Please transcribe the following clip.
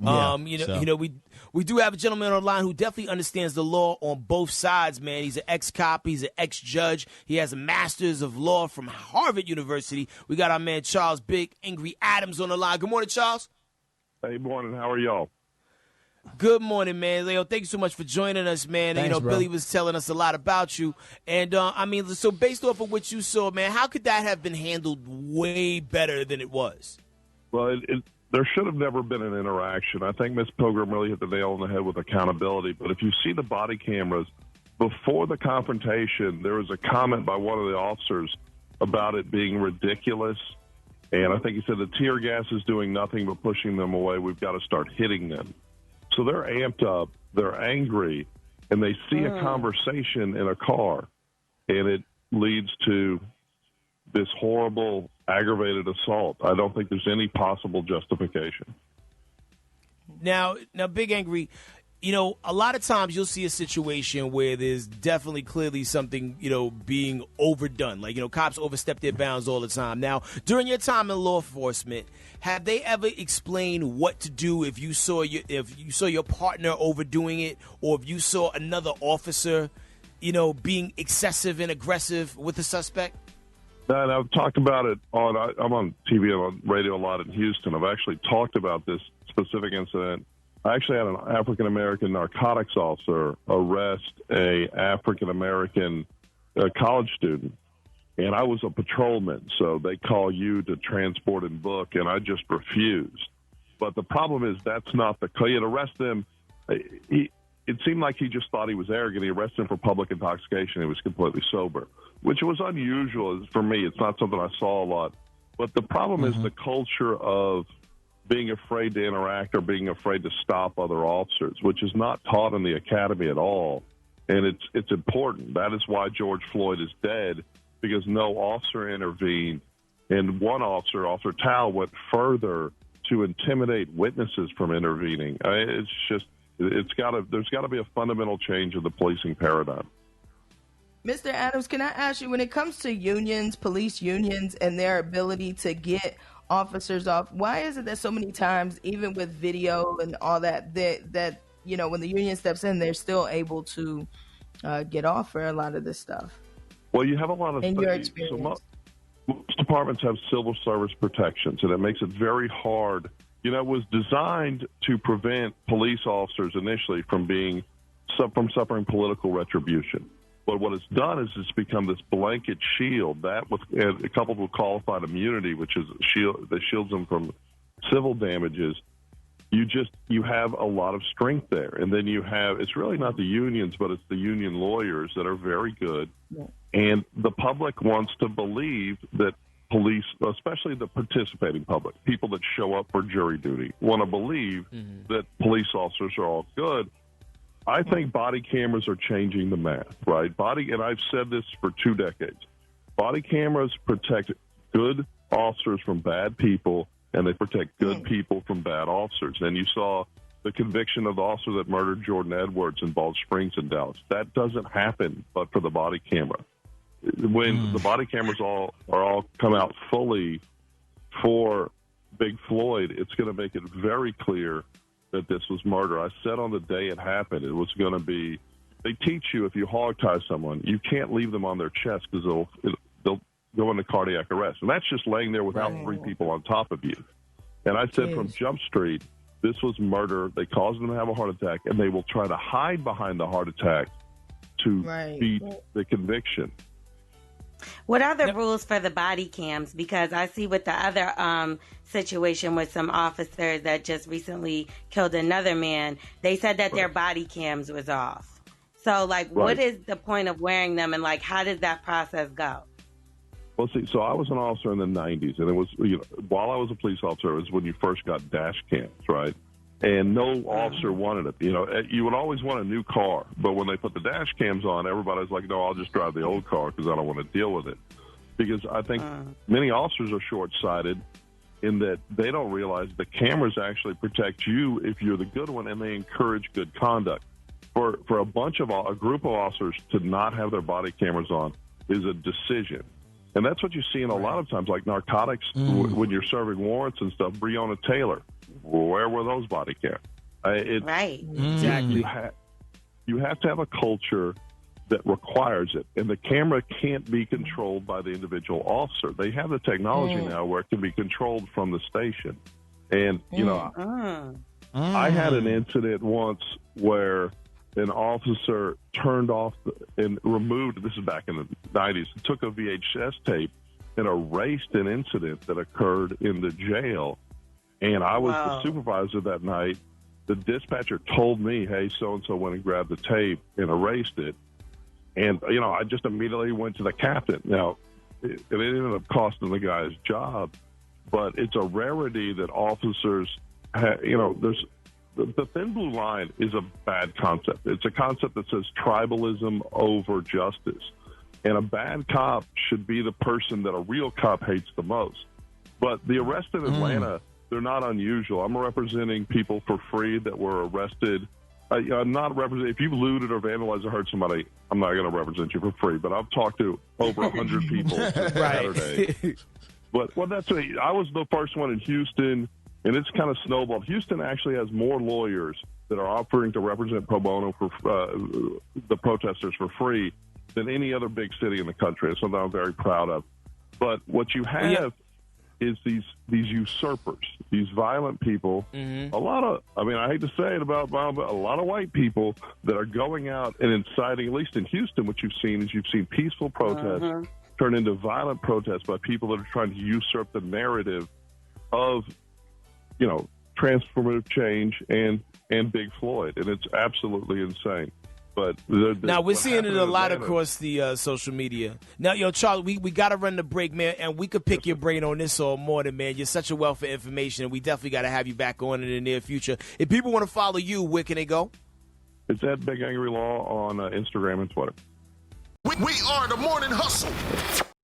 Yeah, We do have a gentleman on the line who definitely understands the law on both sides, man. He's an ex-cop. He's an ex-judge. He has a master's of law from Harvard University. We got our man Charles Big Angry Adams on the line. Good morning, Charles. Hey, morning. How are y'all? Good morning, man. Leo, thank you so much for joining us, man. Thanks, bro. Billy was telling us a lot about you. And, so based off of what you saw, man, how could that have been handled way better than it was? Well, there should have never been an interaction. I think Ms. Pilgrim really hit the nail on the head with accountability. But if you see the body cameras, before the confrontation, there was a comment by one of the officers about it being ridiculous. And I think he said the tear gas is doing nothing but pushing them away. We've got to start hitting them. So they're amped up, they're angry, and they see a conversation in a car, and it leads to this horrible, aggravated assault. I don't think there's any possible justification. Now, Big Angry, a lot of times you'll see a situation where there's definitely clearly something, being overdone. Like, cops overstep their bounds all the time. Now, during your time in law enforcement, have they ever explained what to do if you saw your partner overdoing it, or if you saw another officer, being excessive and aggressive with a suspect? And I've talked about it I'm on TV and on radio a lot in Houston. I've actually talked about this specific incident. I actually had an African-American narcotics officer arrest a African-American college student. And I was a patrolman, so they call you to transport and book, and I just refused. But the problem is that's not the case. He had arrested him. It seemed like he just thought he was arrogant. He arrested him for public intoxication. He was completely sober, which was unusual for me. It's not something I saw a lot. But the problem is the culture of being afraid to interact or being afraid to stop other officers, which is not taught in the academy at all. And it's important. That is why George Floyd is dead, because no officer intervened. And one officer, Officer Tao, went further to intimidate witnesses from intervening. There's got to be a fundamental change in the policing paradigm. Mr. Adams, can I ask you, when it comes to unions, police unions, and their ability to get officers off, why is it that so many times, even with video and all that when the union steps in, they're still able to get off for a lot of this stuff? Well, you have a lot of in your experience. So most departments have civil service protections, and it makes it very hard. It was designed to prevent police officers initially from suffering political retribution. But what it's done is it's become this blanket shield coupled with qualified immunity, which is that shields them from civil damages. You have a lot of strength there. And then it's really not the unions, but it's the union lawyers that are very good. Yeah. And the public wants to believe that police, especially the participating public, people that show up for jury duty, want to believe that police officers are all good. I think body cameras are changing the math, right? And I've said this for 2 decades. Body cameras protect good officers from bad people, and they protect good people from bad officers. And you saw the conviction of the officer that murdered Jordan Edwards in Bald Springs in Dallas. That doesn't happen but for the body camera. When the body cameras are all come out fully for Big Floyd, it's going to make it very clear that this was murder. I said on the day it happened, it was going to be, they teach you if you hog tie someone, you can't leave them on their chest because they'll go into cardiac arrest. And that's just laying there without 3 people on top of you. And I said from Jump Street, this was murder. They caused them to have a heart attack, and they will try to hide behind the heart attack to beat the conviction. What are the rules for the body cams? Because I see with the other situation with some officers that just recently killed another man, they said that their body cams was off. So, what is the point of wearing them, and, how does that process go? Well, see, so I was an officer in the 90s, and it was, while I was a police officer, it was when you first got dash cams, right? And no officer wanted it. You would always want a new car, but when they put the dash cams on, everybody's like, no, I'll just drive the old car because I don't want to deal with it. Because I think many officers are short-sighted in that they don't realize the cameras actually protect you if you're the good one, and they encourage good conduct. For a group of officers to not have their body cameras on is a decision. And that's what you see in a lot of times, like narcotics, when you're serving warrants and stuff. Breonna Taylor, where were those body cams? Right. Exactly. You have to have a culture that requires it, and the camera can't be controlled by the individual officer. They have the technology now where it can be controlled from the station. And, I had an incident once where an officer turned off and removed, this is back in the 90s, took a VHS tape and erased an incident that occurred in the jail. And I was the supervisor that night. The dispatcher told me, hey, so-and-so went and grabbed the tape and erased it. And, I just immediately went to the captain. Now, it ended up costing the guy his job, but it's a rarity that officers, there's the thin blue line is a bad concept. It's a concept that says tribalism over justice. And a bad cop should be the person that a real cop hates the most. But the arrests in Atlanta, they're not unusual. I'm representing people for free that were arrested. I'm not representing. If you've looted or vandalized or hurt somebody, I'm not going to represent you for free. But I've talked to over 100 people since Saturday. But I was the first one in Houston, and it's kind of snowballed. Houston actually has more lawyers that are offering to represent pro bono for the protesters for free than any other big city in the country. It's something I'm very proud of. But what you have is these usurpers, these violent people, a lot of, I hate to say it about Bob, but a lot of white people that are going out and inciting, at least in Houston, what you've seen peaceful protests turn into violent protests by people that are trying to usurp the narrative of, transformative change and Big Floyd. And it's absolutely insane. But now we're seeing it a lot across the social media. Now, Charlie, we got to run the break, man, and we could pick your brain on this all morning, man. You're such a wealth of information, and we definitely got to have you back on in the near future. If people want to follow you, where can they go? It's at Big Angry Law on Instagram and Twitter. We are the Morning Hustle.